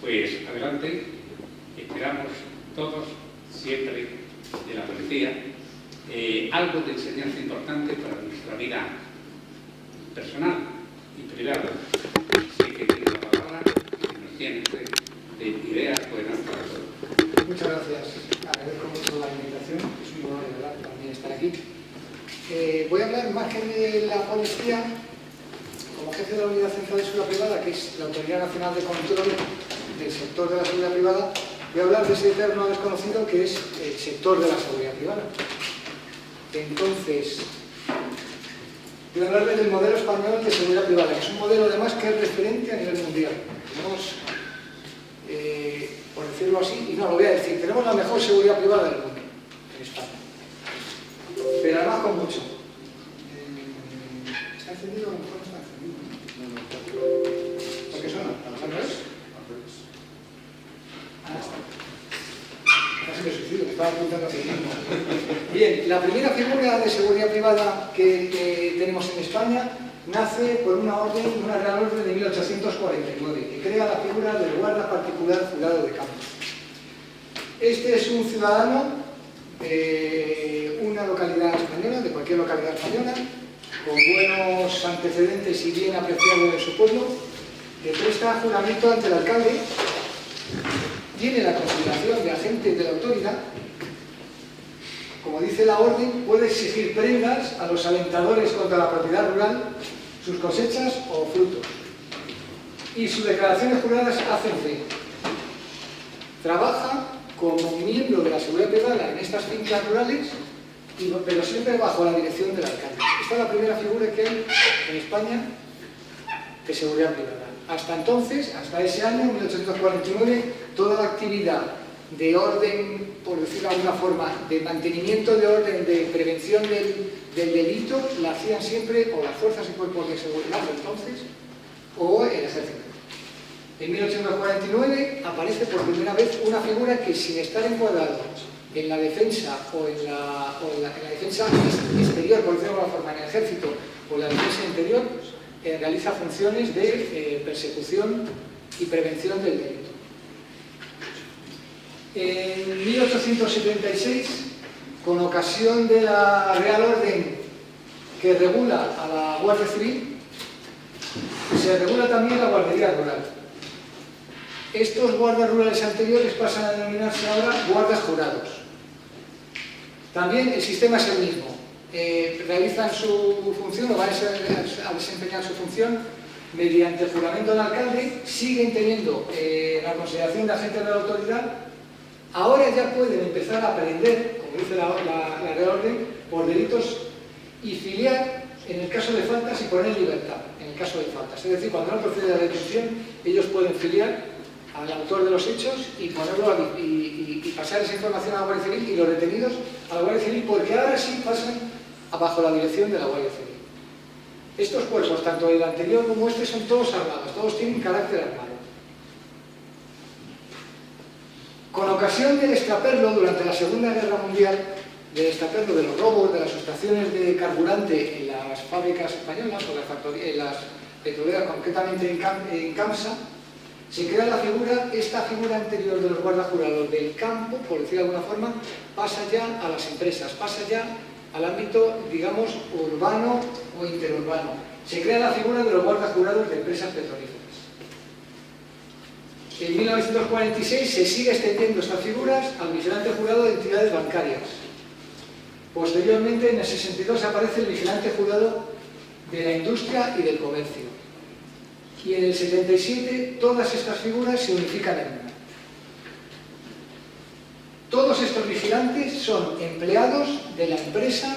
Pues adelante, esperamos todos, siempre, de la policía, algo de enseñanza importante para nuestra vida personal y privada. Así que tiene la palabra y nos tiene de ideas buenas para todos. Muchas gracias. Agradezco mucho la invitación. Es un honor, de verdad, también estar aquí. Voy a hablar más que de la policía, como jefe de la Unidad Central de Seguridad Privada, que es la Autoridad Nacional de Control del sector de la seguridad privada. Voy a hablar de ese eterno desconocido que es el sector de la seguridad privada. Entonces, voy a hablarles del modelo español de seguridad privada, que es un modelo además que es referente a nivel mundial. Tenemos, por decirlo así, y no lo voy a decir, tenemos la mejor seguridad privada del mundo en España. Pero además con mucho. ¿Está encendido? A lo mejor no está encendido. ¿Por qué suena? ¿Al revés? Ah, está. Casi me suicido, me estaba apuntando a sí mismo. Bien, la primera figura de seguridad privada que tenemos en España nace por una Real Orden de 1849, que crea la figura del guarda particular jurado de campo. Este es un ciudadano de una localidad española, de cualquier localidad española, con buenos antecedentes y bien apreciado en su pueblo, que presta juramento ante el alcalde, tiene la consideración de agente de la autoridad, como dice la orden, puede exigir prendas a los alentadores contra la propiedad rural, sus cosechas o frutos. Y sus declaraciones juradas hacen fe. Trabaja como miembro de la seguridad privada en estas fincas rurales, pero siempre bajo la dirección del alcalde. Esta es la primera figura que hay en España de seguridad privada. Hasta entonces, hasta ese año, 1849, toda la actividad de orden, por decirlo de alguna forma, de mantenimiento de orden, de prevención del delito, la hacían siempre o las fuerzas y cuerpos de seguridad de entonces o el ejército. En 1849 aparece por primera vez una figura que, sin estar encuadrado en la defensa o en la defensa exterior, por decirlo de alguna forma, en el ejército o en la defensa interior, realiza funciones de persecución y prevención del delito. En 1876, con ocasión de la Real Orden que regula a la Guardia Civil, se regula también la guardería rural. Estos guardas rurales anteriores pasan a denominarse ahora guardas jurados. También el sistema es el mismo. Realizan su función o van a desempeñar su función mediante juramento del alcalde, siguen teniendo la consideración de agentes de la autoridad. Ahora ya pueden empezar a aprender, como dice la Real Orden, por delitos y filiar en el caso de faltas y poner libertad en el caso de faltas. Es decir, cuando no procede a la detención, ellos pueden filiar al autor de los hechos y ponerlo y pasar esa información a la Guardia Civil y los detenidos a la Guardia Civil, porque ahora sí pasan bajo la dirección de la Guardia Civil. Estos cuerpos, tanto el anterior como este, son todos armados, todos tienen carácter armado. Con ocasión del extraperlo durante la Segunda Guerra Mundial, del extraperlo de los robos, de las sustracciones de carburante en las fábricas españolas o en las petroleras, concretamente en Camsa, se crea esta figura anterior de los guardas jurados del campo, por decirlo de alguna forma, pasa ya a las empresas, pasa ya al ámbito, digamos, urbano o interurbano. Se crea la figura de los guardas jurados de empresas petrolíferas. En 1946 se sigue extendiendo estas figuras al vigilante jurado de entidades bancarias. Posteriormente, en el 62, aparece el vigilante jurado de la industria y del comercio. Y en el 77, todas estas figuras se unifican en una. Todos estos vigilantes son empleados de la empresa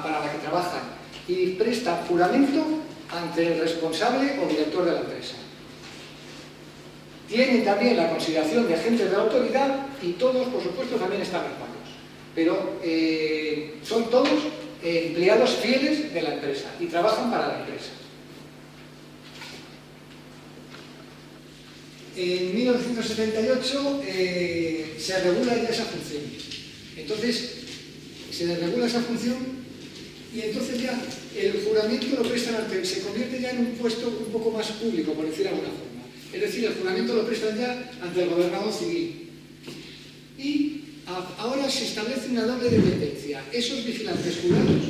para la que trabajan y prestan juramento ante el responsable o director de la empresa. Tienen también la consideración de agentes de la autoridad y todos, por supuesto, también están armados. Pero son todos empleados fieles de la empresa y trabajan para la empresa. En 1978 se regula ya esa función. Entonces, se regula esa función y entonces ya el juramento lo prestan ante, se convierte ya en un puesto un poco más público, por decir de alguna forma. Es decir, el juramento lo prestan ya ante el gobernador civil. Y ahora se establece una doble dependencia. Esos vigilantes jurados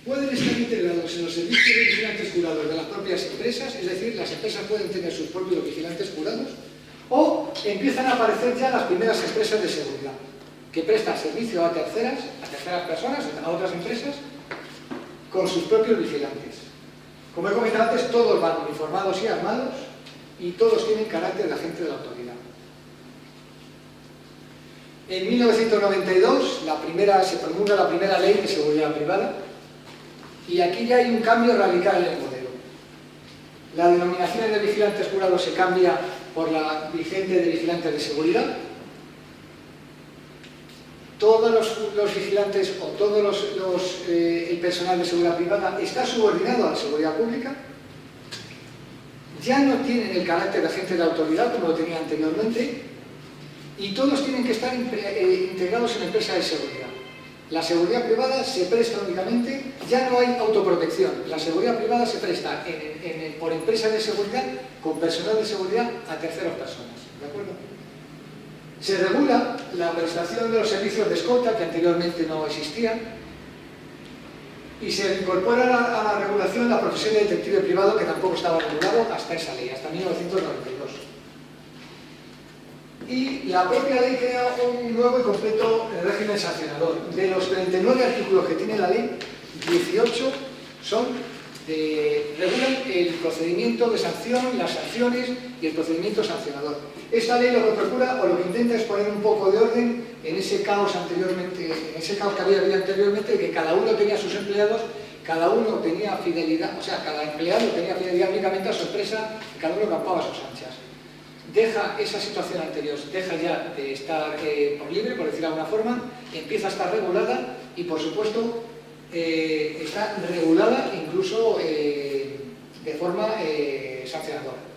pueden estar integrados en los servicios de vigilantes jurados de las propias empresas, es decir, las empresas pueden tener sus propios vigilantes jurados, o empiezan a aparecer ya las primeras empresas de seguridad, que prestan servicio a terceras personas, a otras empresas, con sus propios vigilantes. Como he comentado antes, todos van uniformados y armados, y todos tienen carácter de agente de la autoridad. En 1992 se promulga la primera ley de seguridad privada, y aquí ya hay un cambio radical en el modelo. La denominación de vigilantes jurados se cambia por la vigente de vigilantes de seguridad. Todos los vigilantes o todo el personal de seguridad privada está subordinado a la seguridad pública. Ya no tienen el carácter de agente de la autoridad como lo tenían anteriormente, y todos tienen que estar integrados en empresas de seguridad. La seguridad privada se presta únicamente, ya no hay autoprotección, la seguridad privada se presta por empresas de seguridad, con personal de seguridad a terceras personas. ¿De acuerdo? Se regula la prestación de los servicios de escolta, que anteriormente no existían, y se incorpora a la regulación la profesión de detective privado, que tampoco estaba regulado hasta esa ley, hasta 1992. Y la propia ley crea un nuevo y completo régimen sancionador. De los 39 artículos que tiene la ley, 18 regulan el procedimiento de sanción, las sanciones y el procedimiento sancionador. Esta ley lo que procura o lo que intenta es poner un poco de orden en ese caos que había habido anteriormente, de que cada uno tenía sus empleados, cada uno tenía fidelidad, o sea, cada empleado tenía fidelidad únicamente a su empresa, y cada uno campaba a sus anchas. Deja esa situación anterior, deja ya de estar por libre, por decirlo de alguna forma, empieza a estar regulada y, por supuesto, está regulada incluso de forma sancionadora.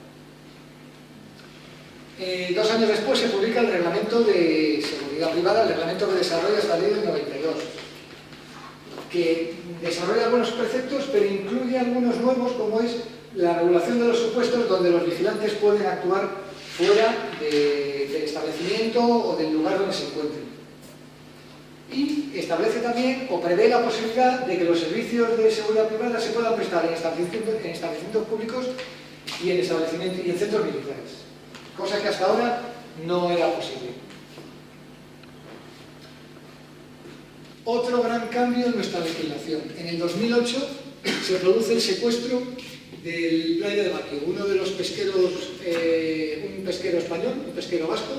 2 años después se publica el Reglamento de Seguridad Privada, el reglamento que desarrolla esta ley del 92, que desarrolla algunos preceptos, pero incluye algunos nuevos, como es la regulación de los supuestos donde los vigilantes pueden actuar fuera del establecimiento o del lugar donde se encuentren. Y establece también o prevé la posibilidad de que los servicios de seguridad privada se puedan prestar en establecimientos públicos y en centros militares, cosa que hasta ahora no era posible. Otro gran cambio en nuestra legislación. En el 2008 se produce el secuestro del Playa de Baquio, uno de los pesqueros, un pesquero español, un pesquero vasco,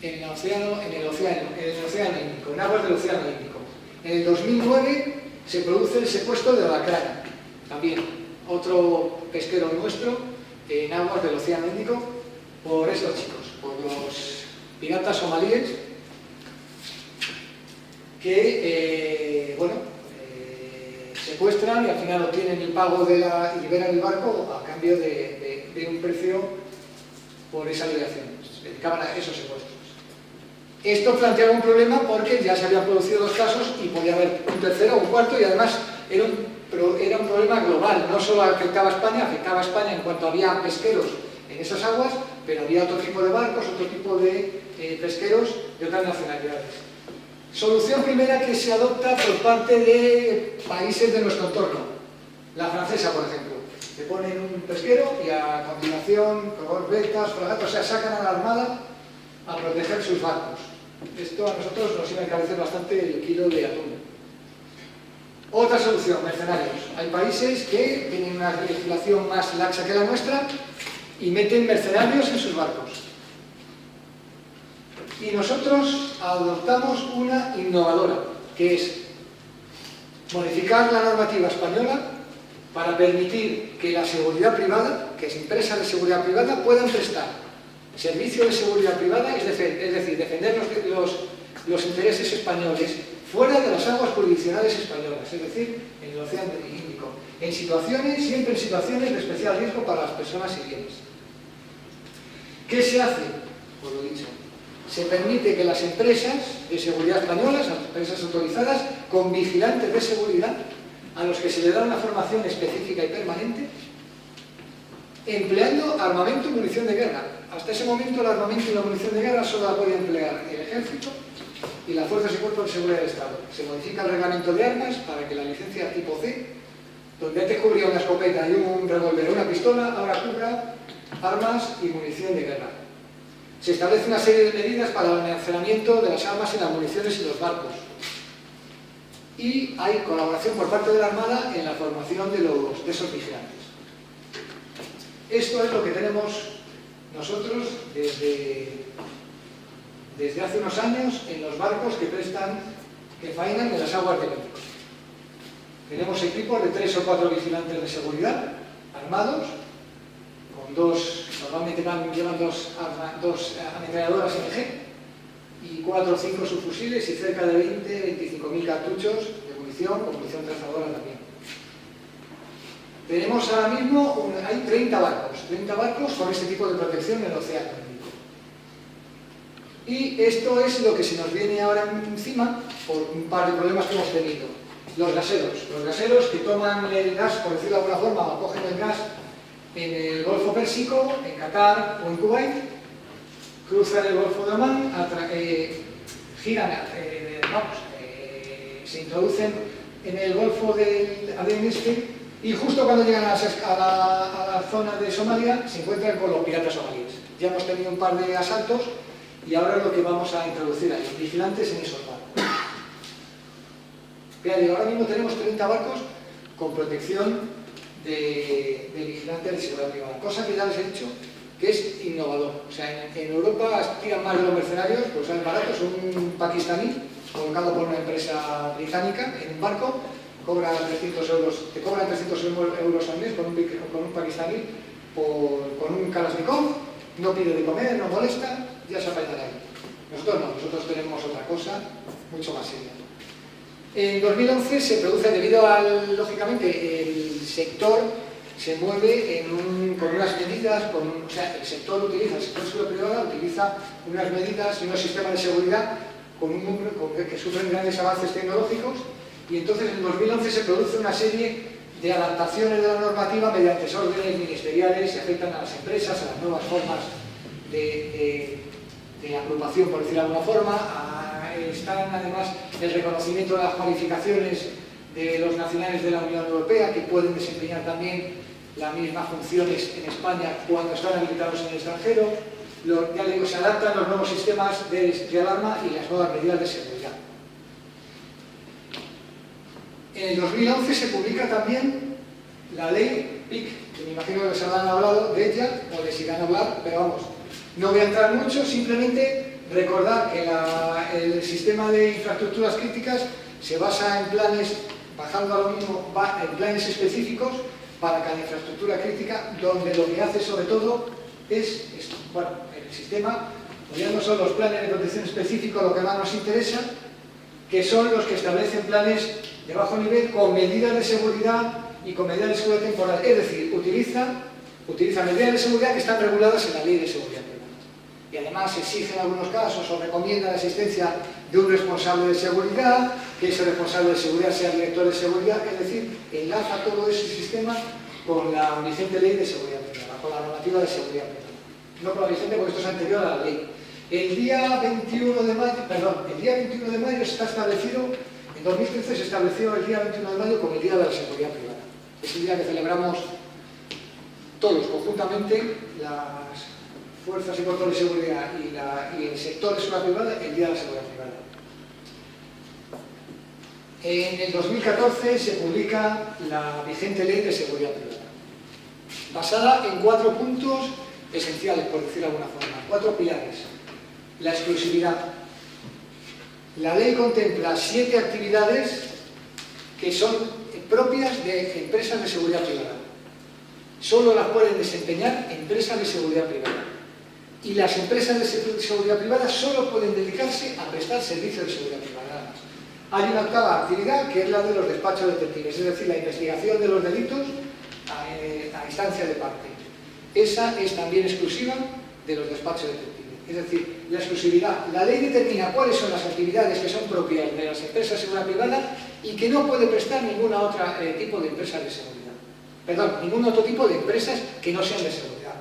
en el océano Índico, en aguas del océano Índico. En el 2009 se produce el secuestro de la Crana, también otro pesquero nuestro, en aguas del océano Índico, por esos chicos, por los piratas somalíes, que, secuestran y al final obtienen el pago y liberan el barco a cambio de un precio por esa liberación. Se dedicaban a esos secuestros. Esto planteaba un problema porque ya se habían producido 2 casos y podía haber un tercero o un cuarto, y además era un problema global, no solo afectaba a España en cuanto había pesqueros en esas aguas, pero había otro tipo de barcos, otro tipo de pesqueros de otras nacionalidades. Solución primera que se adopta por parte de países de nuestro entorno. La francesa, por ejemplo. Se ponen un pesquero y a continuación, corbetas, fragatas, o sea, sacan a la armada a proteger sus barcos. Esto a nosotros nos iba a encarecer bastante el kilo de atún. Otra solución, mercenarios. Hay países que tienen una legislación más laxa que la nuestra y meten mercenarios en sus barcos. Y nosotros adoptamos una innovadora, que es modificar la normativa española para permitir que la seguridad privada, que es empresa de seguridad privada, puedan prestar servicio de seguridad privada, es decir, defender los intereses españoles fuera de las aguas jurisdiccionales españolas, es decir, en el océano Índico, siempre en situaciones de especial riesgo para las personas y bienes. ¿Qué se hace? Pues lo dicho. Se permite que las empresas de seguridad españolas, las empresas autorizadas, con vigilantes de seguridad, a los que se les da una formación específica y permanente, empleando armamento y munición de guerra. Hasta ese momento el armamento y la munición de guerra solo la podía emplear el ejército y las fuerzas y cuerpos de seguridad del Estado. Se modifica el reglamento de armas para que la licencia tipo C, donde antes cubría una escopeta y un revólver o una pistola, ahora cubra armas y munición de guerra. Se establece una serie de medidas para el almacenamiento de las armas y las municiones en los barcos. Y hay colaboración por parte de la Armada en la formación de esos vigilantes. Esto es lo que tenemos nosotros desde hace unos años en los barcos que faenan en las aguas de México. Tenemos equipos de 3 o 4 vigilantes de seguridad, armados, con normalmente llevan dos ametralladoras MG, y 4 o 5 subfusiles y cerca de 20-25.000 cartuchos de munición, con munición trazadora también. Tenemos ahora mismo, hay 30 barcos con este tipo de protección en el océano. Y esto es lo que se nos viene ahora encima por un par de problemas que hemos tenido. Los gaseros que toman el gas, por decirlo de alguna forma, o cogen el gas en el Golfo Pérsico, en Qatar o en Kuwait, cruzan el Golfo de Omán, se introducen en el Golfo del Adén Este y justo cuando llegan a la zona de Somalia se encuentran con los piratas somalíes. Ya hemos tenido un par de asaltos y ahora es lo que vamos a introducir ahí, vigilantes en esos barcos. Ahora mismo tenemos 30 barcos con protección de vigilantes de seguridad privada, cosa que ya les he dicho que es innovador. O sea, en Europa tiran más de los mercenarios, pues salen baratos. Un pakistaní colocado por una empresa británica en un barco cobra 300 euros, te cobran 300 euros al mes con un pakistaní con un Kalashnikov, no pide de comer, no molesta, ya se apañará ahí. Nosotros no, nosotros tenemos otra cosa mucho más seria. En 2011 se produce, debido al, lógicamente, el sector se mueve con unas medidas, o sea, el sector de seguridad privada utiliza unas medidas y unos sistemas de seguridad que sufren grandes avances tecnológicos, y entonces en 2011 se produce una serie de adaptaciones de la normativa mediante órdenes ministeriales que afectan a las empresas, a las nuevas formas de agrupación, por decirlo de alguna forma. Están además el reconocimiento de las cualificaciones de los nacionales de la Unión Europea, que pueden desempeñar también las mismas funciones en España cuando están habilitados en el extranjero. Ya digo, se adaptan los nuevos sistemas de alarma y las nuevas medidas de seguridad. En el 2011 se publica también la ley PIC, que me imagino que se habrán hablado de ella, o de si van a hablar, pero vamos, no voy a entrar mucho, simplemente recordar que el sistema de infraestructuras críticas se basa en planes, bajando a lo mismo, en planes específicos para cada infraestructura crítica, donde lo que hace sobre todo es esto. Bueno, el sistema, ya no son los planes de protección específicos lo que más nos interesa, que son los que establecen planes de bajo nivel con medidas de seguridad y con medidas de seguridad temporal. Es decir, utiliza medidas de seguridad que están reguladas en la Ley de Seguridad Privada. Y además exige en algunos casos o recomienda la existencia de un responsable de seguridad, que ese responsable de seguridad sea director de seguridad, es decir, enlaza todo ese sistema con la vigente Ley de Seguridad Privada, con la normativa de seguridad privada. No con la vigente, porque esto es anterior a la ley. El día 21 de mayo está establecido, en 2013 se estableció el día 21 de mayo como el Día de la Seguridad Privada. Es el día que celebramos todos conjuntamente, las fuerzas y cuerpos de seguridad y el sector de seguridad privada, el Día de la Seguridad Privada. En el 2014 se publica la vigente Ley de Seguridad Privada, basada en 4 puntos esenciales, por decirlo de alguna forma, 4 pilares. La exclusividad. La ley contempla 7 actividades que son propias de empresas de seguridad privada. Solo las pueden desempeñar empresas de seguridad privada. Y las empresas de seguridad privada solo pueden dedicarse a prestar servicios de seguridad privada. Hay una octava actividad que es la de los despachos detectives, es decir, la investigación de los delitos a instancia de parte. Esa es también exclusiva de los despachos detectives. Es decir, la exclusividad. La ley determina cuáles son las actividades que son propias de las empresas de seguridad privada y que no puede prestar ninguna otra tipo de empresa de seguridad. perdón, ningún otro tipo de empresas que no sean de seguridad.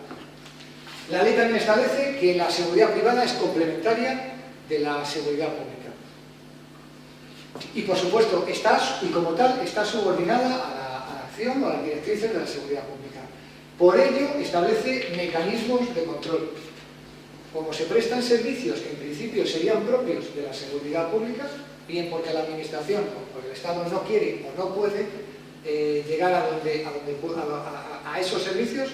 La ley también establece que la seguridad privada es complementaria de la seguridad pública. Y por supuesto, y como tal, está subordinada a la acción o a las directrices de la seguridad pública. Por ello, establece mecanismos de control. Como se prestan servicios que en principio serían propios de la seguridad pública, bien porque la administración o porque el Estado no quiere o no puede llegar a esos servicios,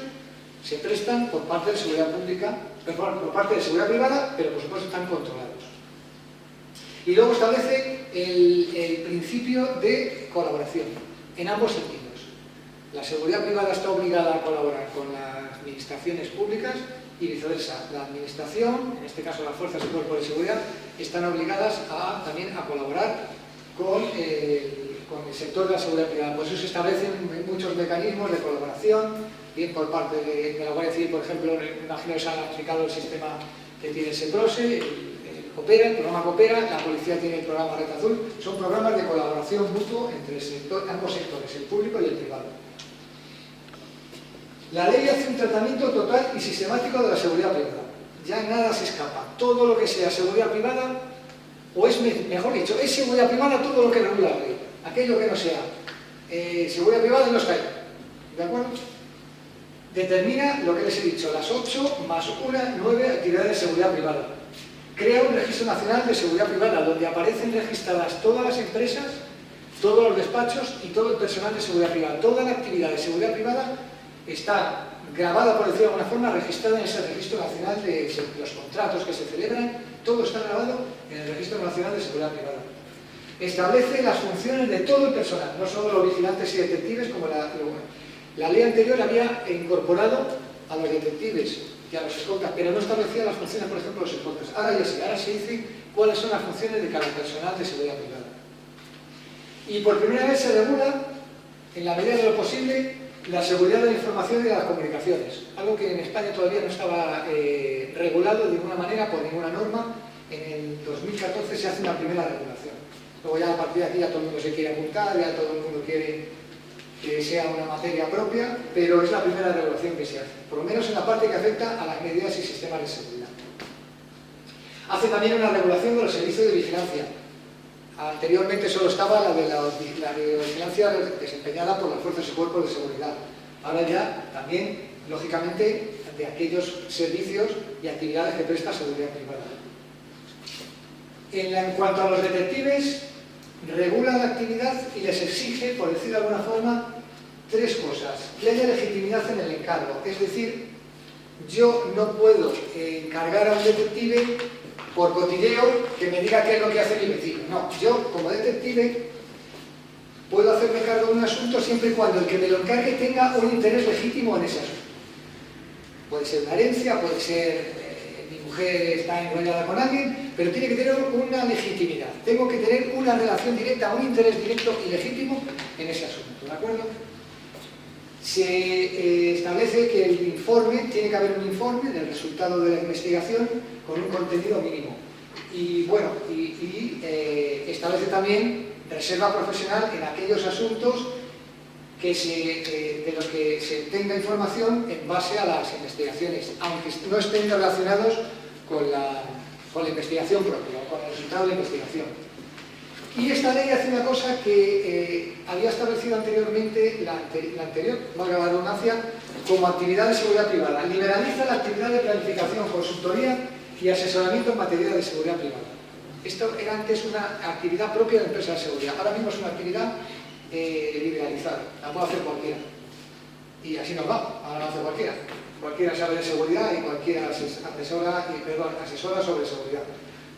se prestan por parte de seguridad pública, por parte de seguridad privada, pero por supuesto están controlados. Y luego establece el principio de colaboración en ambos sentidos. La seguridad privada está obligada a colaborar con las administraciones públicas y viceversa. La administración, en este caso las fuerzas y cuerpos de seguridad, están obligadas también a colaborar con el sector de la seguridad privada. Por eso se establecen muchos mecanismos de colaboración, bien por parte de la Guardia Civil, por ejemplo, me imagino que se ha aplicado el sistema que tiene el SEPROSE, el programa Coopera, la policía tiene el programa Red Azul. Son programas de colaboración mutuo entre ambos sectores, el público y el privado. La ley hace un tratamiento total y sistemático de la seguridad privada. Ya nada se escapa. Todo lo que sea seguridad privada, o es, mejor dicho, es seguridad privada todo lo que regula la ley. Aquello que no sea seguridad privada no está ahí. ¿De acuerdo? Determina lo que les he dicho, las 8 más 1, 9 actividades de seguridad privada. Crea un registro nacional de seguridad privada donde aparecen registradas todas las empresas, todos los despachos y todo el personal de seguridad privada. Toda la actividad de seguridad privada está grabada, por decirlo de alguna forma, registrada en ese registro nacional de los contratos que se celebran. Todo está grabado en el registro nacional de seguridad privada. Establece las funciones de todo el personal, no solo los vigilantes y detectives, como la ley anterior había incorporado a los detectives y a los escoltas, pero no establecía las funciones, por ejemplo, de los escoltas. Ahora ya sí, ahora se dice cuáles son las funciones de cada personal de seguridad privada. Y por primera vez se regula, en la medida de lo posible, la seguridad de la información y de las comunicaciones, algo que en España todavía no estaba regulado de ninguna manera por ninguna norma. En el 2014 se hace una primera regulación. Luego ya a partir de aquí ya todo el mundo se quiere apuntar, ya todo el mundo quiere que sea una materia propia, pero es la primera regulación que se hace, por lo menos en la parte que afecta a las medidas y sistemas de seguridad. Hace también una regulación de los servicios de vigilancia. Anteriormente solo estaba la de vigilancia desempeñada por las fuerzas y cuerpos de seguridad. Ahora ya también, lógicamente, de aquellos servicios y actividades que presta seguridad privada. En cuanto a los detectives, regula la actividad y les exige, por decirlo de alguna forma, 3 cosas. Que haya legitimidad en el encargo, es decir, yo no puedo encargar a un detective por cotilleo que me diga qué es lo que hace mi vecino. No, yo como detective puedo hacerme cargo de un asunto siempre y cuando el que me lo encargue tenga un interés legítimo en ese asunto. Puede ser una herencia, puede ser mi mujer está enrollada con alguien, pero tiene que tener una legitimidad. Tengo que tener una relación directa, un interés directo y legítimo en ese asunto, ¿de acuerdo? Se establece que el informe, tiene que haber un informe del resultado de la investigación con un contenido mínimo. Y bueno, establece también reserva profesional en aquellos asuntos de los que se tenga información en base a las investigaciones, aunque no estén relacionados con la investigación propia o con el resultado de la investigación. Y esta ley hace una cosa que había establecido anteriormente, la anterior, valga la redundancia, como actividad de seguridad privada. Liberaliza la actividad de planificación, consultoría y asesoramiento en materia de seguridad privada. Esto era antes una actividad propia de la empresa de seguridad, ahora mismo es una actividad liberalizada, la puede hacer cualquiera. Y así nos va, ahora lo hace cualquiera. Cualquiera sabe de seguridad y cualquiera asesora sobre seguridad.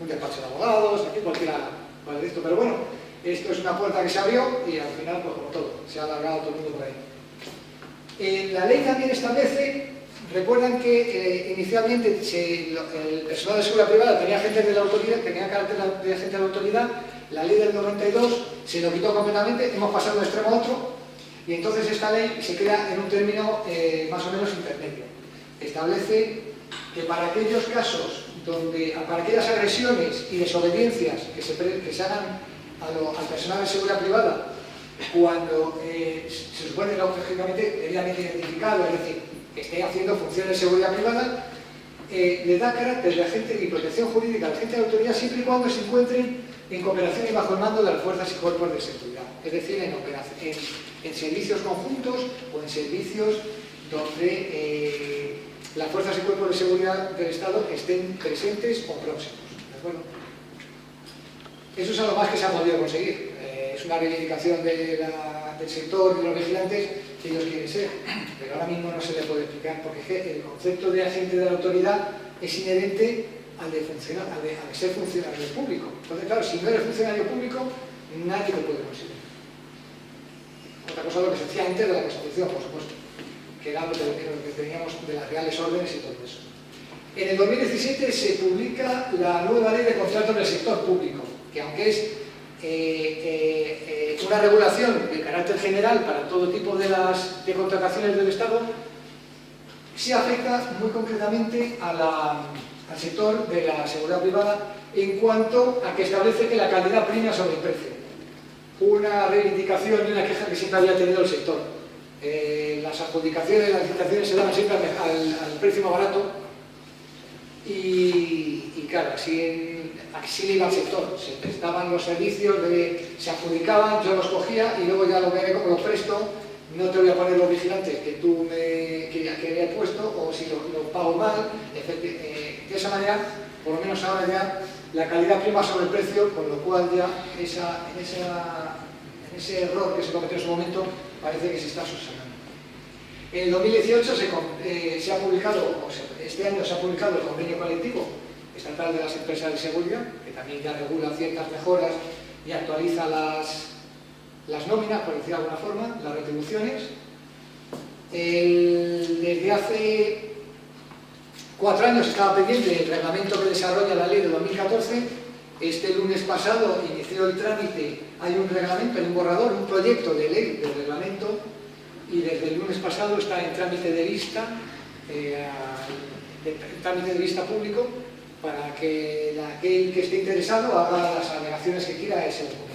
Un despacho de abogados, aquí cualquiera vale de esto, pero bueno, esto es una puerta que se abrió y al final, pues como todo, se ha alargado todo el mundo por ahí. La ley también establece, recuerdan que inicialmente el personal de seguridad privada tenía agentes de la autoridad, tenía carácter de agente de la autoridad. La ley del 92 se lo quitó completamente, hemos pasado de un extremo a otro y entonces esta ley se queda en un término más o menos intermedio. Establece que para aquellos casos para aquellas agresiones y desobediencias que se hagan al personal de seguridad privada cuando se supone lógicamente debidamente identificado, es decir, que esté haciendo funciones de seguridad privada, le da carácter de agente y protección jurídica al agente de autoridad siempre y cuando se encuentren en cooperación y bajo el mando de las fuerzas y cuerpos de seguridad, es decir, en servicios conjuntos o en servicios donde las fuerzas y cuerpos de seguridad del Estado estén presentes o próximos. ¿De acuerdo? Eso es algo más que se ha podido conseguir. Es una reivindicación del sector y de los vigilantes que ellos quieren ser, pero ahora mismo no se le puede explicar porque el concepto de agente de la autoridad es inherente al de ser funcionario público. Entonces, claro, si no eres funcionario público, nadie lo puede conseguir. Otra cosa es lo que se decía antes de la Constitución, por supuesto, que era lo que teníamos de las reales órdenes y todo eso. En el 2017 se publica la nueva ley de contratos del sector público, que aunque es una regulación de carácter general para todo tipo de contrataciones del Estado, sí afecta muy concretamente al sector de la seguridad privada en cuanto a que establece que la calidad prima sobre el precio. Una reivindicación y una queja que siempre había tenido el sector. Las adjudicaciones, las licitaciones se daban siempre al precio más barato y claro, así le iba al sector. Se prestaban los servicios, se adjudicaban, yo los cogía y luego ya lo veré como los presto, no te voy a poner los vigilantes que tú que había puesto, o si lo pago mal, de esa manera, por lo menos ahora ya la calidad prima sobre el precio, con lo cual ya en ese error que se cometió en su momento parece que se está subsanando. En el 2018 se ha publicado, este año se ha publicado el convenio colectivo estatal de las empresas de seguridad, que también ya regula ciertas mejoras y actualiza las nóminas, por decir de alguna forma, las retribuciones. Desde hace 4 años estaba pendiente el reglamento que desarrolla la ley de 2014. Este lunes pasado inició el trámite, hay un reglamento, hay un borrador, un proyecto de ley del reglamento, y desde el lunes pasado está en trámite de vista, público, para que aquel que esté interesado haga las alegaciones que quiera a ese documento.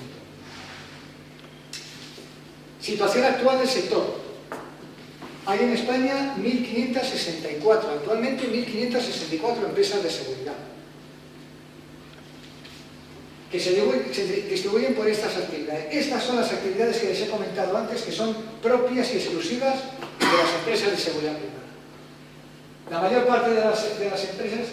Situación actual del sector. Hay en España 1.564, actualmente 1.564 empresas de seguridad, que se distribuyen por estas actividades. Estas son las actividades que les he comentado antes, que son propias y exclusivas de las empresas de seguridad privada. La mayor parte de las empresas,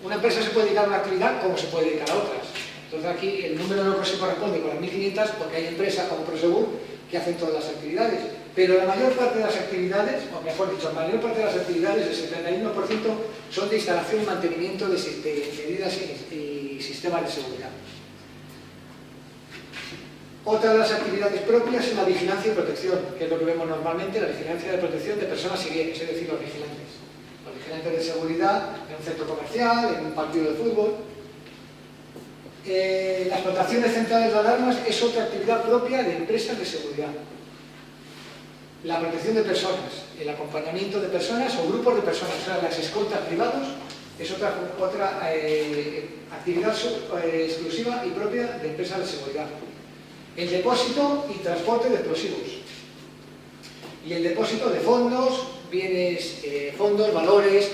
una empresa se puede dedicar a una actividad como se puede dedicar a otras. Entonces aquí el número no se corresponde con las 1.500 porque hay empresas como Prosegur que hacen todas las actividades. Pero la mayor parte de las actividades, o mejor dicho, la mayor parte de las actividades, el 71%, son de instalación y mantenimiento de medidas y sistemas de seguridad. Otra de las actividades propias es la vigilancia y protección, que es lo que vemos normalmente, la vigilancia de protección de personas y bienes, es decir, los vigilantes. Los vigilantes de seguridad en un centro comercial, en un partido de fútbol. La explotación de centrales de alarmas es otra actividad propia de empresas de seguridad. La protección de personas, el acompañamiento de personas o grupos de personas, o sea, las escoltas privados, es otra actividad exclusiva y propia de empresas de seguridad. El depósito y transporte de explosivos. Y el depósito de fondos, bienes, valores,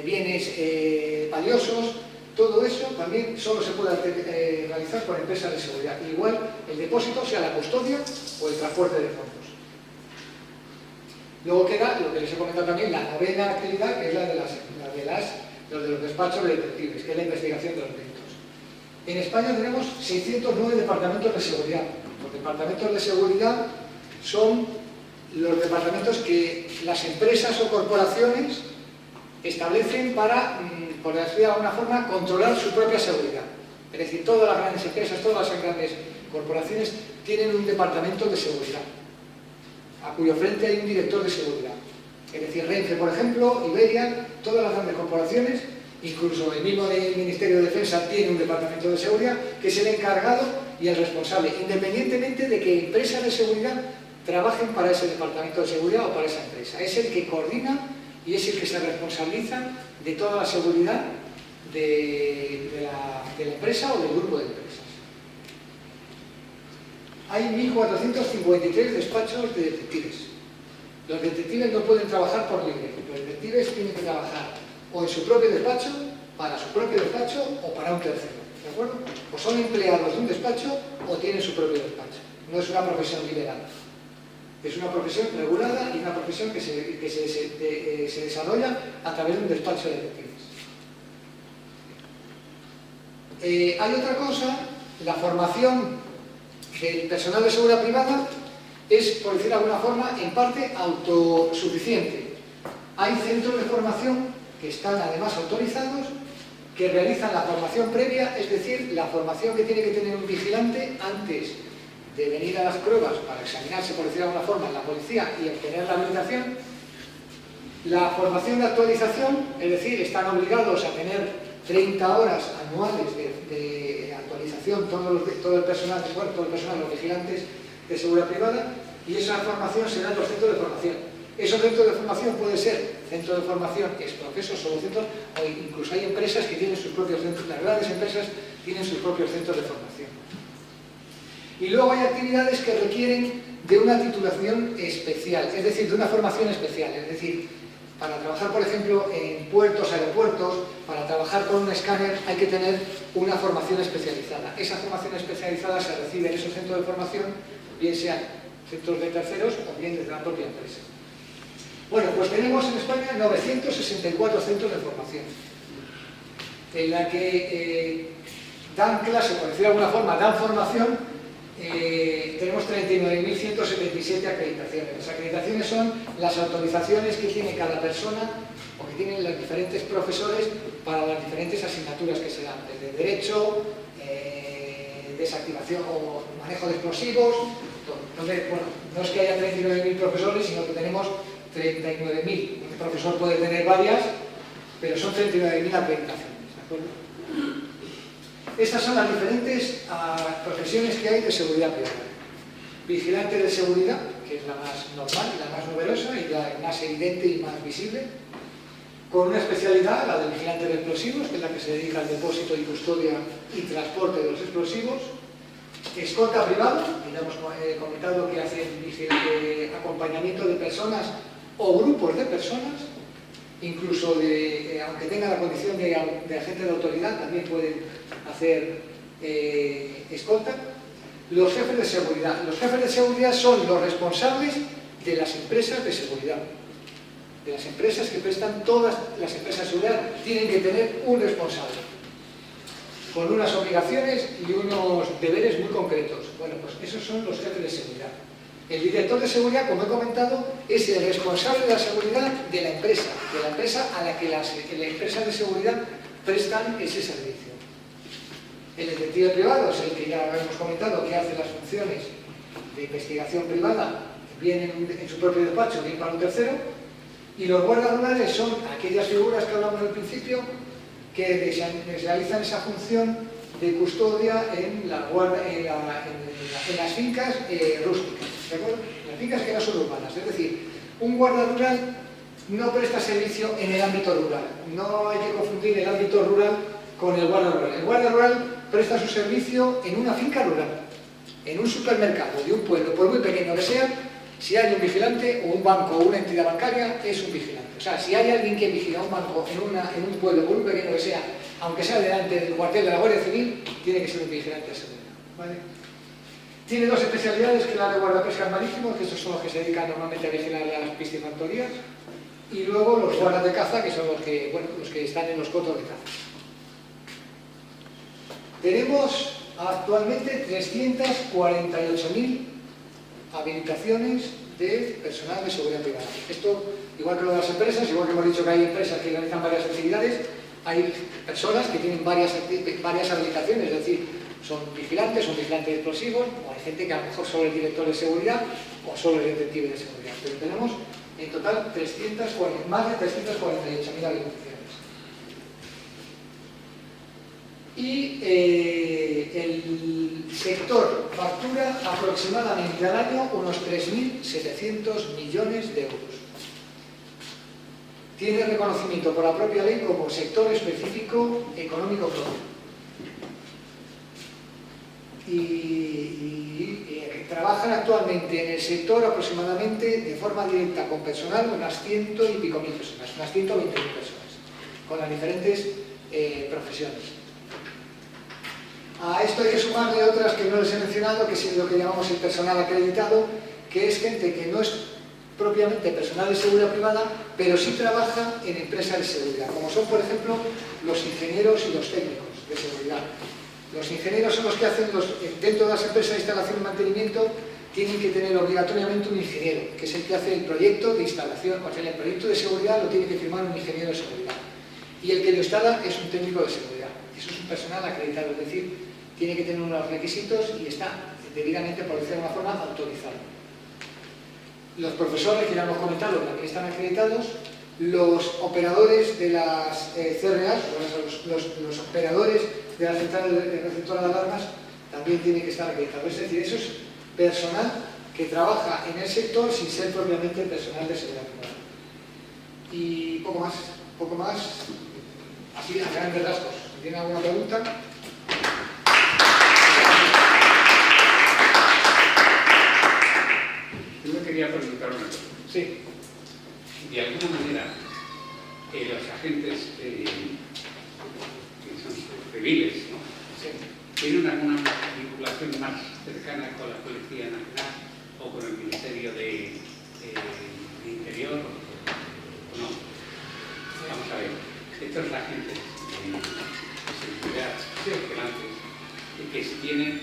bienes valiosos. Todo eso también solo se puede realizar por empresas de seguridad. Igual el depósito, sea la custodia o el transporte de fondos. Luego queda lo que les he comentado también, la novena actividad, que es la de los despachos de detectives, que es la investigación de los delitos. En España tenemos 609 departamentos de seguridad. Los departamentos de seguridad son los departamentos que las empresas o corporaciones establecen para, por decir de alguna forma, controlar su propia seguridad. Es decir, todas las grandes empresas, todas las grandes corporaciones tienen un departamento de seguridad, a cuyo frente hay un director de seguridad. Es decir, Renfe, por ejemplo, Iberia, todas las grandes corporaciones, incluso el mismo Ministerio de Defensa tiene un departamento de seguridad que es el encargado y el responsable, independientemente de que empresas de seguridad trabajen para ese departamento de seguridad o para esa empresa. Es el que coordina y es el que se responsabiliza de toda la seguridad de la empresa o del grupo de empresas. hay 1.453 despachos de detectives. Los detectives no pueden trabajar por libre. Los detectives tienen que trabajar o en su propio despacho, para su propio despacho o para un tercero. ¿De acuerdo? O son empleados de un despacho o tienen su propio despacho. No es una profesión liberal. Es una profesión regulada y una profesión que se desarrolla a través de un despacho de detectives. Hay otra cosa, la formación del personal de seguridad privada es, por decir de alguna forma, en parte autosuficiente. Hay centros de formación que están además autorizados, que realizan la formación previa, es decir, la formación que tiene que tener un vigilante antes de venir a las pruebas para examinarse, por decir de alguna forma, en la policía y obtener la habilitación. La formación de actualización, es decir, están obligados a tener 30 horas anuales de actualización todo el personal, los vigilantes de seguridad privada, y esa formación se da en los centros de formación. Esos centros de formación pueden ser centros de formación exprofesos, solo centros, o incluso hay empresas que tienen sus propios centros, las grandes empresas tienen sus propios centros de formación. Y luego hay actividades que requieren de una titulación especial, es decir, de una formación especial, es decir, para trabajar, por ejemplo, en puertos, aeropuertos, para trabajar con un escáner hay que tener una formación especializada. Esa formación especializada se recibe en esos centros de formación, bien sean centros de terceros o bien desde la propia empresa. Bueno, pues tenemos en España 964 centros de formación, en la que dan clase, por decir de alguna forma, dan formación. Tenemos 39.177 acreditaciones. Las acreditaciones son las autorizaciones que tiene cada persona o que tienen los diferentes profesores para las diferentes asignaturas que se dan, desde Derecho, desactivación o manejo de explosivos. Entonces, bueno, no es que haya 39.000 profesores, sino que tenemos 39.000. Un profesor puede tener varias, pero son 39.000 acreditaciones, ¿de acuerdo? Estas son las diferentes profesiones que hay de seguridad privada. Vigilante de seguridad, que es la más normal y la más numerosa y la más evidente y más visible, con una especialidad, la de vigilante de explosivos, que es la que se dedica al depósito y custodia y transporte de los explosivos. Escolta privado, ya hemos comentado que hacen acompañamiento de personas o grupos de personas, incluso aunque tenga la condición de agente de autoridad, también pueden hacer escolta. Los jefes de seguridad. Los jefes de seguridad son los responsables de las empresas de seguridad. De las empresas que prestan, todas las empresas de seguridad tienen que tener un responsable, con unas obligaciones y unos deberes muy concretos. Bueno, pues esos son los jefes de seguridad. El director de seguridad, como he comentado, es el responsable de la seguridad de la empresa a la que las empresas de seguridad prestan ese servicio. El detective privado es el que ya hemos comentado, que hace las funciones de investigación privada, bien en su propio despacho, bien para un tercero. Y los guardas rurales son aquellas figuras que hablamos al principio, que realizan esa función de custodia en las fincas rústicas, ¿de acuerdo? Las fincas que no son urbanas. Es decir, un guarda rural no presta servicio en el ámbito rural. No hay que confundir el ámbito rural con el guarda rural. El guarda rural presta su servicio en una finca rural, en un supermercado de un pueblo, por muy pequeño que sea. Si hay un vigilante o un banco o una entidad bancaria, es un vigilante. O sea, si hay alguien que vigila un banco en un pueblo, por muy pequeño que sea, aunque sea delante del cuartel de la Guardia Civil, tiene que ser un vigilante de seguridad, ¿vale? Tiene dos especialidades, que es la de guardapescas marítimos, que estos son los que se dedican normalmente a vigilar las piscifactorías, y luego los guardas de caza, que son los que están en los cotos de caza. Tenemos actualmente 348.000 habilitaciones de personal de seguridad privada. Esto, igual que lo de las empresas, igual que hemos dicho que hay empresas que realizan varias actividades, hay personas que tienen varias habilitaciones, es decir, son vigilantes de explosivos, o hay gente que a lo mejor solo es director de seguridad o solo es detective de seguridad. Pero tenemos en total más de 348.000 habilitaciones. Y el sector factura aproximadamente al año unos 3.700 millones de euros. Tiene reconocimiento por la propia ley como sector específico económico propio. Y trabajan actualmente en el sector aproximadamente de forma directa con personal unas 100 y pico mil personas, unas 120.000 personas, con las diferentes profesiones. A esto hay que sumarle otras que no les he mencionado, que es lo que llamamos el personal acreditado, que es gente que no es propiamente personal de seguridad privada, pero sí trabaja en empresas de seguridad, como son, por ejemplo, los ingenieros y los técnicos de seguridad. Los ingenieros son los que hacen, dentro de las empresas de instalación y mantenimiento, tienen que tener obligatoriamente un ingeniero, que es el que hace el proyecto de instalación, o sea, el proyecto de seguridad lo tiene que firmar un ingeniero de seguridad. Y el que lo instala es un técnico de seguridad. Eso es un personal acreditado, es decir, tiene que tener unos requisitos y está debidamente, por decirlo de alguna forma, autorizado. Los profesores, que ya hemos comentado, también están acreditados. Los operadores de las CRAs, los operadores de la central receptora de alarmas, también tienen que estar acreditados. Es decir, eso es personal que trabaja en el sector sin ser propiamente personal de seguridad privada. Y poco más, así a grandes rasgos. ¿Tiene alguna pregunta? Yo me quería preguntar una cosa. Sí. De alguna manera, los agentes que son civiles, ¿no? Sí. ¿Tienen alguna vinculación más cercana con la Policía Nacional o con el Ministerio de Interior? ¿O no? Vamos a ver. Estos agentes de seguridad vigilantes que tienen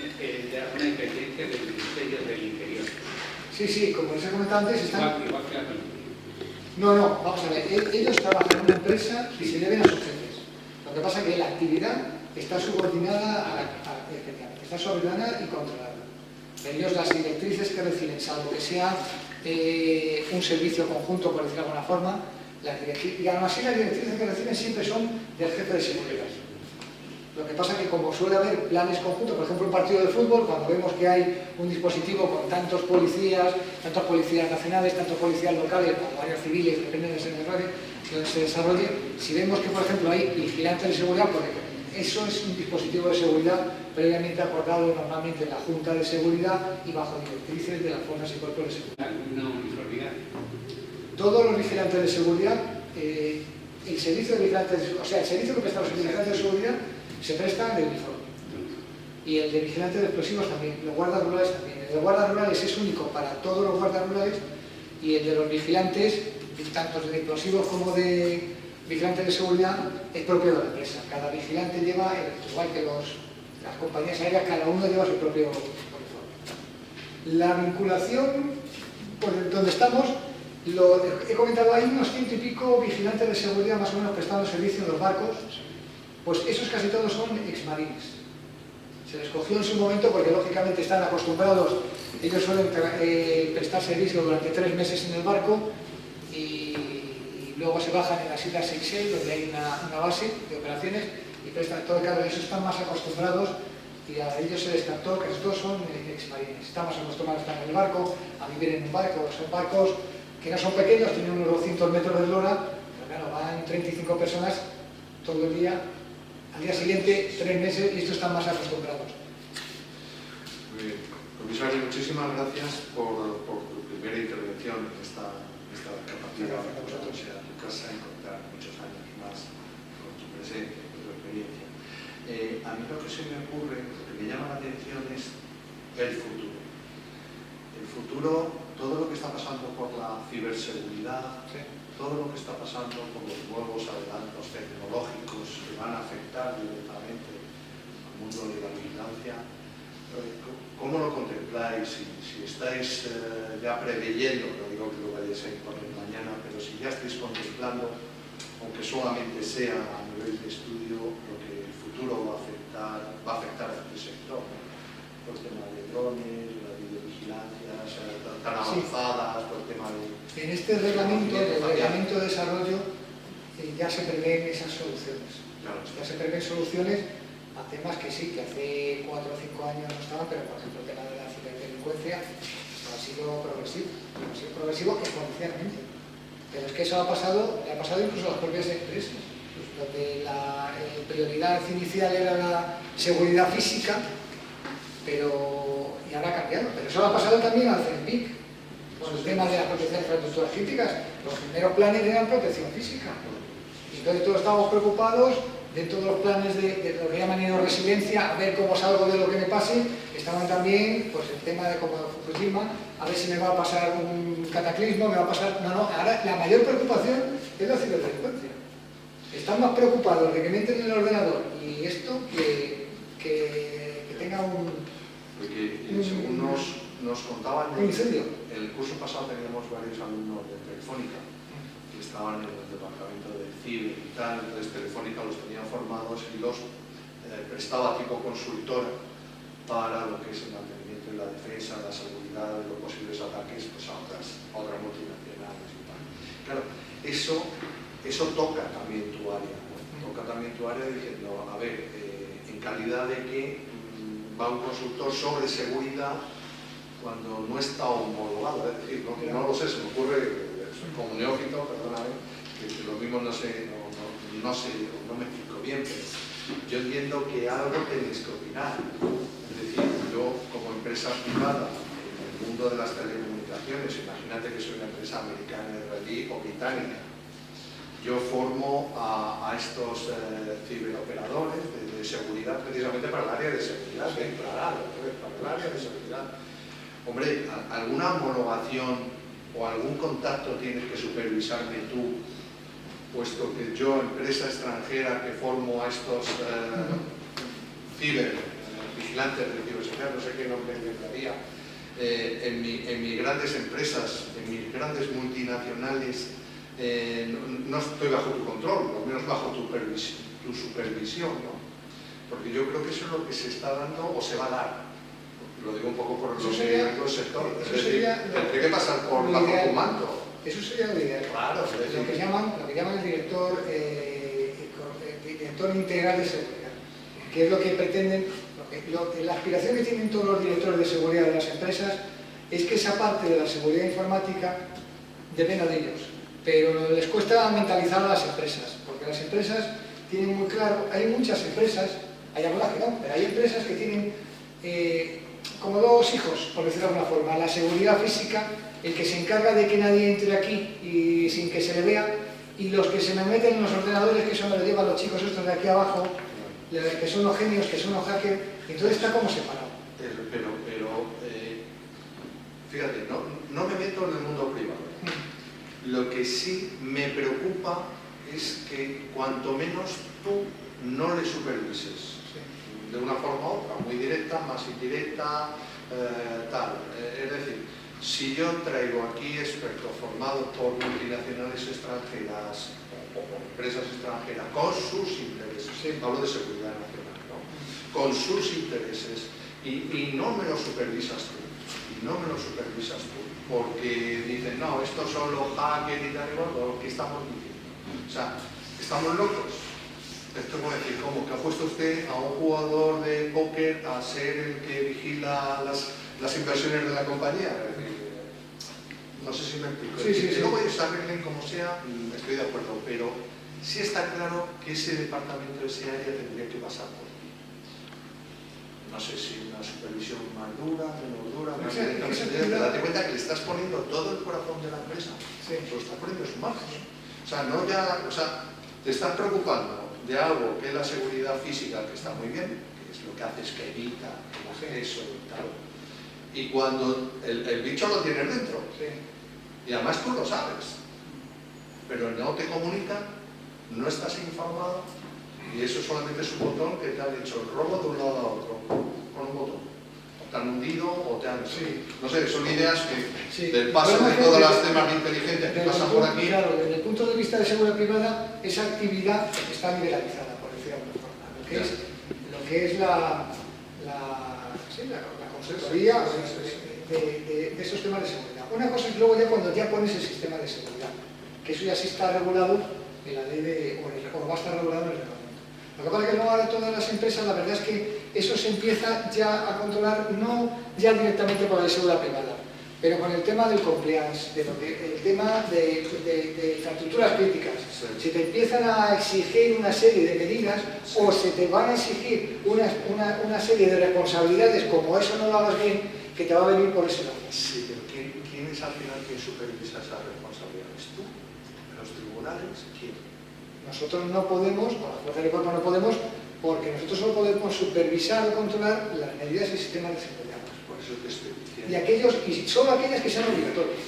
una independencia del Ministerio del Interior. Sí, como les he comentado antes, están... Igual que la policía. No, vamos a ver, ellos trabajan en una empresa y se deben a sus jefes. Lo que pasa es que la actividad está subordinada está subordinada y controlada. Ellos las directrices que reciben, salvo que sea un servicio conjunto, por decirlo de alguna forma, y aún así las directrices que reciben siempre son del jefe de seguridad. Lo que pasa es que como suele haber planes conjuntos, por ejemplo un partido de fútbol, cuando vemos que hay un dispositivo con tantos policías nacionales, tantos policías locales, como varios civiles, depende de donde se desarrolle, si vemos que por ejemplo hay vigilantes de seguridad, porque eso es un dispositivo de seguridad previamente acordado normalmente en la Junta de Seguridad y bajo directrices de las fuerzas y cuerpos de seguridad. ¿Alguna uniformidad? Todos los vigilantes de seguridad, el servicio de vigilantes, o sea, el servicio que prestan los vigilantes de seguridad se presta de uniforme. Y el de vigilantes de explosivos también, los guardas rurales también. El de guardas rurales es único para todos los guardas rurales y el de los vigilantes, tanto de explosivos como de vigilantes de seguridad, es propio de la empresa. Cada vigilante lleva, igual que las compañías aéreas, cada uno lleva su propio uniforme. La vinculación, por donde estamos, he comentado, hay unos 100 y pico vigilantes de seguridad más o menos prestando servicio en los barcos. Pues esos casi todos son exmarines. Se les cogió en su momento porque lógicamente están acostumbrados, ellos suelen prestar servicio durante 3 meses en el barco y luego se bajan en las Islas Seychelles, donde hay una base de operaciones y prestan todo. Claro, ellos están más acostumbrados y a ellos se les captó, casi todos son exmarines. Están más acostumbrados a estar en el barco, a vivir en un barco. Son barcos que no son pequeños, tienen unos 200 metros de eslora, pero claro, van 35 personas todo el día. Al día siguiente, 3 meses, y estos están más acostumbrados. Muy bien. Comisario, muchísimas gracias por tu primera intervención en esta capacidad de ir a tu casa y contar muchos años más con tu presencia, con tu experiencia. A mí lo que se me ocurre, lo que me llama la atención es el futuro. El futuro, todo lo que está pasando por la ciberseguridad, Sí. todo lo que está pasando con los nuevos adelantos tecnológicos que van a afectar directamente al mundo de la vigilancia, ¿cómo lo contempláis? Si estáis ya preveyendo, no digo que lo vayáis a imponer mañana, pero si ya estáis contemplando, aunque solamente sea a nivel de estudio, lo que el futuro va a afectar a este sector, ¿no? Por el tema de drones, la videovigilancia, tan avanzadas, por el tema de... En este reglamento, el reglamento de desarrollo, ya se prevén esas soluciones. Claro. Ya se prevén soluciones a temas que sí, que hace 4 o 5 años no estaban, pero por ejemplo el tema de la ciberdelincuencia ha sido progresivo exponencialmente. Pero es que eso le ha pasado incluso a las propias empresas, donde la prioridad inicial era la seguridad física, pero y ahora ha cambiado. Pero eso ha pasado también al CENPIC, con el tema de la protección de infraestructuras críticas. Los primeros planes eran protección física. Y entonces todos estábamos preocupados de todos los planes de lo que llaman resiliencia, a ver cómo salgo de lo que me pase. Estaban también, pues el tema de como Fukushima, a ver si me va a pasar un cataclismo, me va a pasar... No, ahora la mayor preocupación es la ciberdelincuencia. Están más preocupados de que me entren en el ordenador y esto que tenga un... Porque según nos contaban, un incendio. En el curso pasado teníamos varios alumnos de Telefónica que estaban en el departamento de ciber y tal, entonces Telefónica los tenía formados y los prestaba tipo consultora para lo que es el mantenimiento y la defensa, la seguridad de los posibles ataques pues, a otras multinacionales y tal. Claro, eso toca también tu área, ¿no? Toca también tu área diciendo, a ver, en calidad de que va un consultor sobre seguridad cuando no está homologado, es decir, no lo sé, se me ocurre como neófito, perdóname, que lo mismo no me explico bien, pero yo entiendo que algo tenéis que opinar. Es decir, yo como empresa privada en el mundo de las telecomunicaciones, imagínate que soy una empresa americana, israelí o británica, yo formo a estos ciberoperadores de seguridad precisamente para el área de seguridad, para el área de seguridad. Hombre, alguna homologación o algún contacto tienes que supervisarme tú, puesto que yo, empresa extranjera que formo a estos vigilantes de ciberseguridad, no sé qué nombre le daría, en mis grandes empresas, en mis grandes multinacionales, no estoy bajo tu control, al menos bajo tu supervisión, ¿no? Porque yo creo que eso es lo que se está dando o se va a dar. Lo digo un poco por lo que digo el sector. Es decir, tendré que pasar por bajo tu manto. Eso sería lo ideal. Claro, lo que llaman el director integral de seguridad, que es lo que pretenden, la aspiración que tienen todos los directores de seguridad de las empresas es que esa parte de la seguridad informática dependa de ellos, pero les cuesta mentalizar a las empresas, porque las empresas tienen muy claro, hay muchas empresas, hay algunas que no, pero hay empresas que tienen como dos hijos, por decirlo de alguna forma, la seguridad física, el que se encarga de que nadie entre aquí y sin que se le vea, y los que se me meten en los ordenadores, que eso me lo llevan los chicos estos de aquí abajo, que son los genios, que son los hackers, y entonces está como separado. Pero fíjate, no me meto en el mundo privado. Lo que sí me preocupa es que cuanto menos tú no le supervises. De una forma u otra, muy directa, más indirecta, tal. Es decir, si yo traigo aquí expertos formados por multinacionales extranjeras o por empresas extranjeras con sus intereses, hablo de seguridad nacional, ¿no? Con sus intereses y no me lo supervisas tú, porque dicen, no, estos son los hackers y tal y cual, ¿qué estamos diciendo? O sea, ¿estamos locos? Esto es como decir, ¿cómo? ¿Que ha puesto usted a un jugador de póker a ser el que vigila las inversiones de la compañía? No sé si me explico. Sí. Luego ellos arreglen como sea, estoy de acuerdo, pero sí está claro que ese departamento, ese área tendría que pasar por ti. No sé si una supervisión más dura, menos dura, más directa, pero date cuenta que le estás poniendo todo el corazón de la empresa, lo estás poniendo en sus manos. O sea, te estás preocupando de algo que es la seguridad física, que está muy bien, que es lo que hace es que evita el acceso y tal. Y cuando el bicho lo tienes dentro, y además tú lo sabes, pero no te comunican, no estás informado, y eso solamente es un botón que te ha hecho el robo de un lado a otro, con un botón. O te han hundido o te han... No sé, son ideas que del paso de todas las temas inteligencias que pasan por aquí... Claro, desde el punto de vista de seguridad privada, esa actividad está liberalizada, por decirlo de alguna forma. Lo que es la consultoría de esos temas de seguridad. Una cosa es luego ya cuando ya pones el sistema de seguridad, que eso ya sí está regulado en la ley o va a estar regulado en el reglamento. Lo que pasa es que luego de todas las empresas, la verdad es que eso se empieza ya a controlar, no ya directamente por la seguridad privada, pero con el tema del compliance, el tema de infraestructuras críticas. Si te empiezan a exigir una serie de medidas o se te van a exigir una serie de responsabilidades, como eso no lo hagas bien, que te va a venir por ese lado. Sí, pero ¿quién es al final quien supervisa esas responsabilidades? ¿Tú? ¿Los tribunales? ¿Quién? Nosotros no podemos, o la fuerza de cuerpo no podemos, porque nosotros solo podemos supervisar o controlar las medidas y sistemas de seguridad. Por eso te estoy diciendo. Y solo aquellas que sean obligatorias.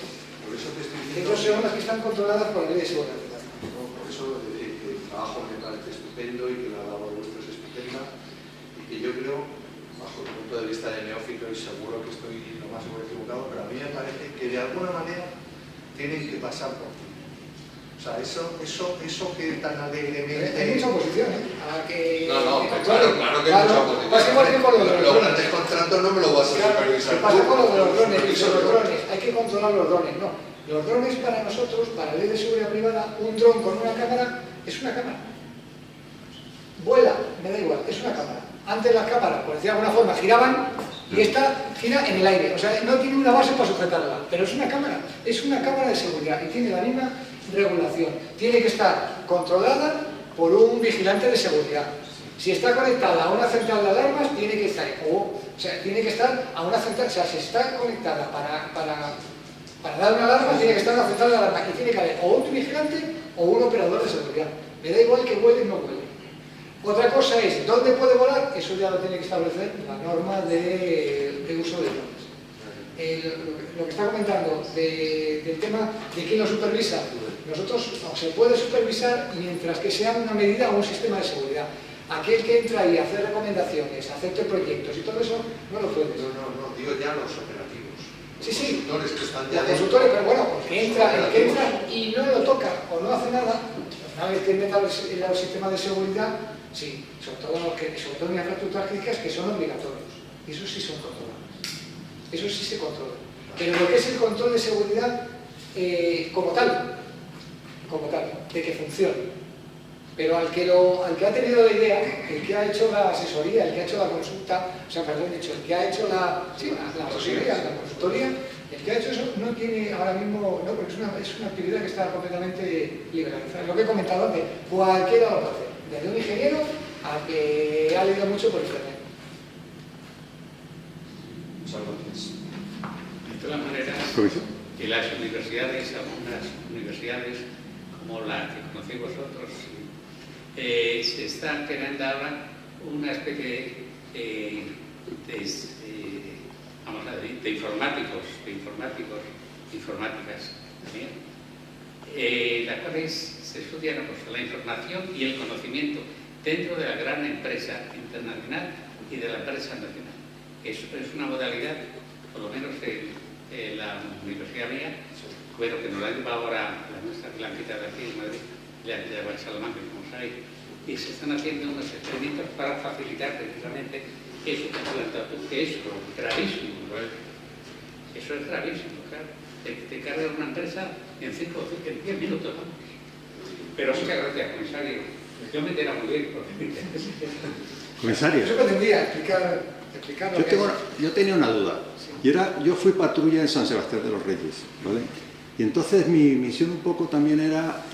Por eso te estoy diciendo. Ellos son las que están controladas por la ley de seguridad. No, por eso decir que el trabajo me parece estupendo y que la labor vuestra es estupenda y que yo creo, bajo el punto de vista de neófito, y seguro que estoy lo más seguro equivocado, pero a mí me parece que de alguna manera tienen que pasar por ti. O sea, eso que tan alegremente... Hay mucha oposición, ¿eh? A que... No, claro que hay mucha oposición. Pasa igual que con los grandes contratos no me lo vas a supervisar. ¿Qué pasa con lo de los drones? Los drones, hay que controlar los drones, no. Los drones para nosotros, para la ley de seguridad privada, un dron con una cámara es una cámara. Vuela, me da igual, es una cámara. Antes las cámaras, por decir de alguna forma, giraban y esta gira en el aire. O sea, no tiene una base para sujetarla, pero es una cámara de seguridad y tiene la misma regulación. Tiene que estar controlada por un vigilante de seguridad. Si está conectada a una central de alarmas, tiene que estar, tiene que estar a una central, o sea, si está conectada para dar una alarma, tiene que estar en una central de alarma y tiene que haber o un vigilante o un operador de seguridad. Me da igual que vuele o no vuele. Otra cosa es, ¿dónde puede volar? Eso ya lo tiene que establecer la norma de uso de drones. Lo que está comentando del tema de quién lo supervisa, nosotros no se puede supervisar mientras que sea una medida o un sistema de seguridad. Aquel que entra ahí a hacer recomendaciones, a hacerte proyectos y todo eso, no lo puedes. No, digo ya los operativos. Sí. Los consultores que están Los ya consultores, pero bueno, el que entra y no lo toca o no hace nada, una vez que meta el sistema de seguridad, sí, sobre todo en infraestructuras críticas que son obligatorios. Eso sí son controlables. Eso sí se controla. Pero lo que es el control de seguridad como tal, de que funcione. Pero al que ha tenido la idea, el que ha hecho la asesoría, el que ha hecho la consulta, el que ha hecho la asesoría, la consultoría, el que ha hecho eso no tiene ahora mismo, no, porque es una actividad que está completamente liberalizada. Lo que he comentado antes, cualquiera lo puede hacer, desde un ingeniero a que ha leído mucho por internet. De todas maneras, que las universidades, algunas universidades como la que conocéis vosotros, se está creando ahora una especie de informáticas también, las cuales se estudian la información y el conocimiento dentro de la gran empresa internacional y de la empresa nacional. Eso es una modalidad, por lo menos en la universidad mía, pero que nos la lleva ahora la nuestra blanquita de aquí en Madrid, la lleva en Salamanca, como sabéis, y se están haciendo unos experimentos para facilitar precisamente eso que has planteado tú, que es gravísimo. Eso es gravísimo, claro. Te carga una empresa en 10 minutos, vamos. Pero muchas gracias, comisario. Yo me entero muy bien, porque... Comisario. Eso pretendía explicar lo que yo tenía una duda. Sí. Yo fui patrulla en San Sebastián de los Reyes, ¿vale? Y entonces mi misión un poco también era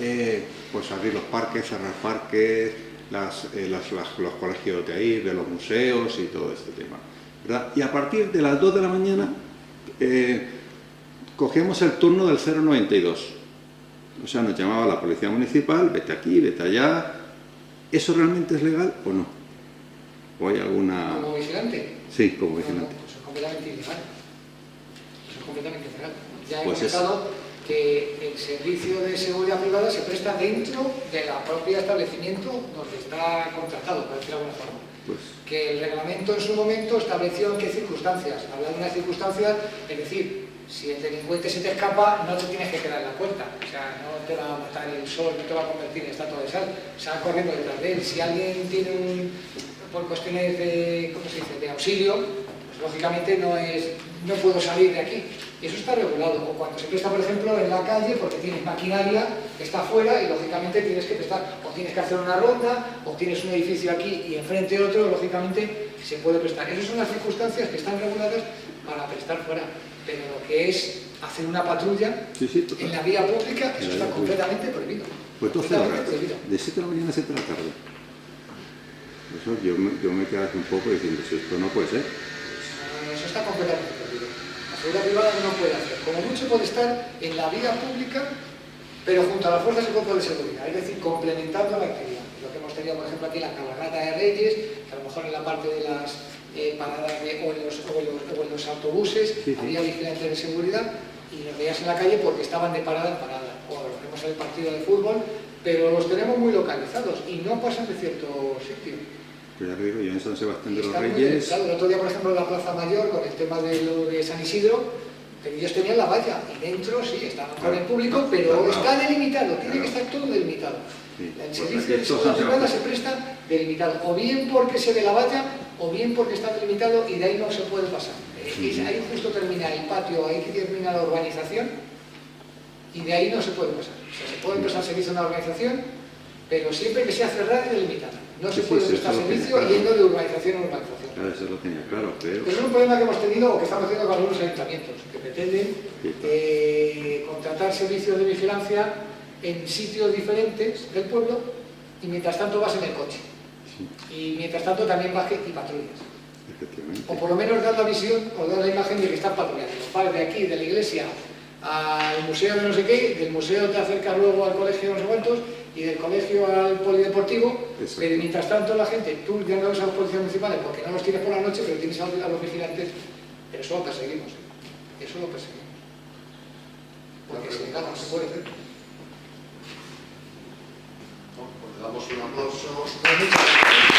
pues abrir los parques, cerrar parques, los colegios de ahí, de los museos y todo este tema, ¿verdad? Y a partir de las 2 de la mañana cogíamos el turno del 092. O sea, nos llamaba la policía municipal, vete aquí, vete allá. ¿Eso realmente es legal o no? ¿O hay alguna...? ¿Como vigilante? Sí, como vigilante. No, eso es completamente ilegal. Eso es completamente ilegal. Ya he Pues comentado que el servicio de seguridad privada se presta dentro de la propia establecimiento donde está contratado, por decirlo de alguna forma. Pues... Que el reglamento en su momento estableció en qué circunstancias. Habla de unas circunstancias, es decir, si el delincuente se te escapa, no te tienes que quedar en la puerta. O sea, no te va a matar el sol, no te va a convertir en estatua de sal. Sal corriendo detrás de él. Si alguien tiene por cuestiones de, ¿cómo se dice?, de auxilio, pues lógicamente no puedo salir de aquí. Y eso está regulado. O cuando se presta, por ejemplo, en la calle, porque tienes maquinaria que está afuera y lógicamente tienes que prestar, o tienes que hacer una ronda, o tienes un edificio aquí y enfrente otro, lógicamente se puede prestar. Esas son las circunstancias que están reguladas para prestar fuera. Pero lo que es hacer una patrulla en la vía pública, eso está completamente prohibido. Pues 12 horas, de 7 de la mañana a 7 de la tarde. Eso yo me quedé un poco diciendo, esto no puede ser. Eso está completamente prohibido. perdido. La seguridad privada no puede hacer. Como mucho puede estar en la vía pública, pero junto a las fuerzas y cuerpos de seguridad, es decir, complementando la actividad. Lo que hemos tenido, por ejemplo, aquí en la cabalgata de Reyes, que a lo mejor en la parte de las paradas o en los autobuses había vigilantes de seguridad y los veías en la calle porque estaban de parada en parada. O los vemos en el partido de fútbol, pero los tenemos muy localizados y no pasan de cierto sitio. Pues ya lo digo, yo en San Sebastián de los Está muy Reyes... claro, el otro día, por ejemplo, en la Plaza Mayor, con el tema de lo de San Isidro, ellos tenían la valla y dentro sí, estaban con el público, pero está delimitado, tiene que estar todo delimitado. Sí, El pues servicio de esto seguridad San privada se Sebastián. presta delimitado, o bien porque se ve la valla, o bien porque está delimitado y de ahí no se puede pasar. Ahí justo termina el patio, ahí que termina la urbanización y de ahí no se puede pasar. O sea, se puede prestar servicio en una urbanización, pero siempre que sea cerrada y delimitada. No se puede prestar servicio yendo de urbanización a urbanización. Claro, eso lo tenía claro, pero... Es un problema que hemos tenido o que estamos teniendo con algunos ayuntamientos, que pretenden contratar servicios de vigilancia en sitios diferentes del pueblo y mientras tanto vas en el coche. Y mientras tanto también vas y patrullas. O por lo menos dar la visión o dar la imagen de que están patrullando. Vas de aquí, de la iglesia, al museo de no sé qué, del museo te acercas luego al colegio de no sé cuántos y del colegio al polideportivo. Exacto. Pero mientras tanto la gente, tú ya no ves a los policías municipales porque no los tienes por la noche, pero tienes a los vigilantes, pero eso lo perseguimos, eso lo perseguimos. Porque si no se puede hacer. Pues le damos un aplauso. Pues muchas gracias.